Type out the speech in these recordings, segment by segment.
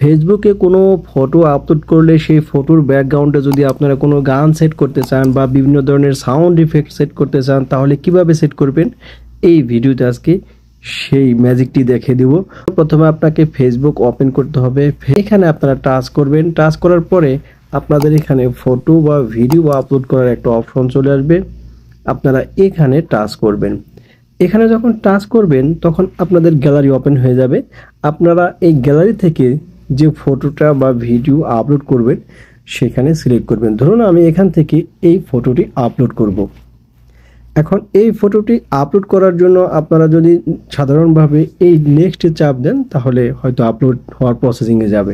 ফেসবুকে কোনো photo upload করলে সেই ফটোর ব্যাকগ্রাউন্ডে যদি আপনারা কোনো গান সেট করতে চান বা বিভিন্ন ধরনের সাউন্ড ইফেক্ট সেট করতে চান তাহলে কিভাবে সেট করবেন এই ভিডিওতে আজকে সেই ম্যাজিকটি দেখিয়ে দিব। প্রথমে আপনাকে ফেসবুক ওপেন করতে হবে। এখানে আপনারা টাচ করবেন। টাচ করার পরে আপনাদের এখানে ফটো বা ভিডিও আপলোড করার একটা অপশন চলে আসবে। আপনারা এখানে টাচ করবেন। এখানে যখন টাচ করবেন তখন আপনাদের গ্যালারি ওপেন হয়ে যাবে। আপনারা এই গ্যালারি থেকে যে ফটোটা বা ভিডিও আপলোড করবেন সেখানে সিলেক্ট করবেন। ধরুন আমি এখান থেকে এই ফটোটি আপলোড করব। এখন এই ফটোটি আপলোড করার জন্য আপনারা যদি সাধারণভাবে এই নেক্সটে চাপ দেন তাহলে হয়তো আপলোড হওয়ার প্রসেসিংয়ে যাবে,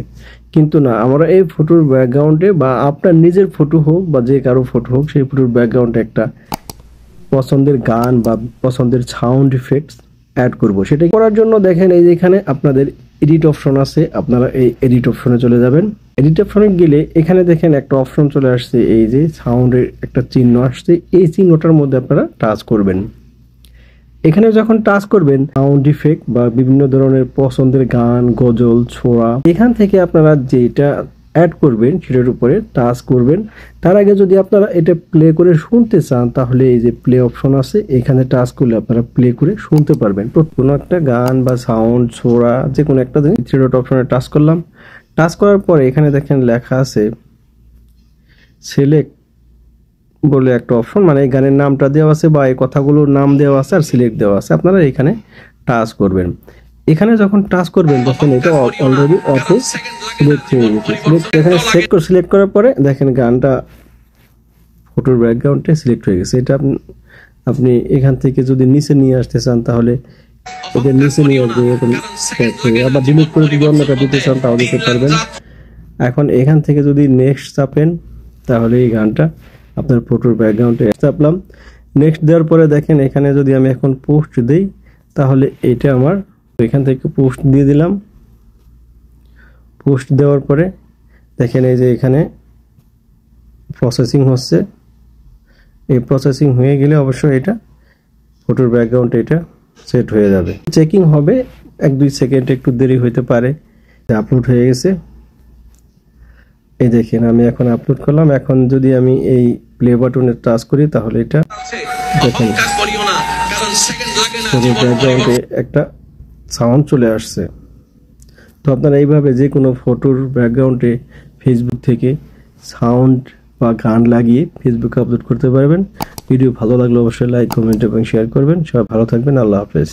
কিন্তু না, আমরা এই ফটোর ব্যাকগ্রাউন্ডে বা আপনার নিজের ফটো হোক বা যে কারো ফটো হোক সেই ফটোর ব্যাকগ্রাউন্ডে একটা পছন্দের গান বা পছন্দের সাউন্ড ইফেক্টস অ্যাড করব। সেটা করার জন্য দেখেন এই যে এখানে আপনাদের এডিট অপশন আছে, আপনারা এই এডিট অপশনে চলে যাবেন। এডিট অপশনে গেলে এখানে দেখেন একটা অপশন চলে আসছে, এই যে সাউন্ডের একটা চিহ্ন আসছে, এই চিহ্নটার মধ্যে আপনারা টাচ করবেন। এখানে যখন টাচ করবেন সাউন্ড ইফেক্ট বা বিভিন্ন ধরনের পছন্দের গান, গজল, ছোঁয়া, এখান থেকে আপনারা যেটা অ্যাড করবেন সেটার উপরে টাচ করবেন। তার আগে যদি আপনারা এটা প্লে করে শুনতে চান তাহলে এই যে প্লে অপশন আছে, এখানে টাচ করলে আপনারা প্লে করে শুনতে পারবেন। কোনো একটা গান বা সাউন্ড, ছোঁয়া, যে কোনো একটা জিনিস থ্রি ডট অপশনে টাচ করলাম। টাচ করার পরে এখানে দেখেন লেখা আছে সিলেক্ট বলে একটা অপশন, মানে এই গানের নামটা দেওয়া আছে বা এই কথাগুলোর নাম দেওয়া আছে আর সিলেক্ট দেওয়া আছে। আপনারা এখানে টাচ করবেন। এখানে যখন টাচ করবেন তখন এটা অলরেডি অটো সিলেক্ট হয়ে গেছে। এখানে সিলেক্ট করার পরে দেখেন গানটা ফটোর ব্যাকগ্রাউন্ডে সিলেক্ট হয়ে গেছে। এটা আপনি এখান থেকে যদি নিচে নিয়ে আসতে চান তাহলে এটা নিচে নিয়ে আসবে, এরকম আবার ডিলিট করে যদি অন্যটা দিতে চান তাও দিতে পারবেন। এখন এখান থেকে যদি নেক্সট চাপেন তাহলে এই গানটা আপনার ফটোর ব্যাকগ্রাউন্ডে চাপলাম। নেক্সট দেওয়ার পরে দেখেন এখানে যদি আমি এখন পোস্ট দিই তাহলে এটা আমার এখান থেকে পোস্ট দিয়ে দিলাম। পোস্ট দেওয়ার পরে দেখেন এই যে এখানে প্রসেসিং হচ্ছে। এই প্রসেসিং হয়ে গেলে অবশ্যই এটা ফটোর ব্যাকগ্রাউন্ডে এটা সেট হয়ে যাবে। চেকিং হবে 1-2 সেকেন্ড, একটু দেরি হতে পারে। আপলোড হয়ে গেছে। এই দেখেন আমি এখন আপলোড করলাম। এখন যদি আমি এই প্লে বাটনে টাচ করি তাহলে এটা দেখেন ফটোর ব্যাকগ্রাউন্ডে একটা সাউন্ড চলে আসছে। তো আপনারা এইভাবে যে কোনো ফটোর ব্যাকগ্রাউন্ডে ফেসবুক থেকে সাউন্ড বা গান লাগিয়ে ফেসবুকে আপলোড করতে পারবেন। ভিডিও ভালো লাগলে অবশ্যই লাইক, কমেন্ট এবং শেয়ার করবেন। সবাই ভালো থাকবেন। আল্লাহ হাফেজ।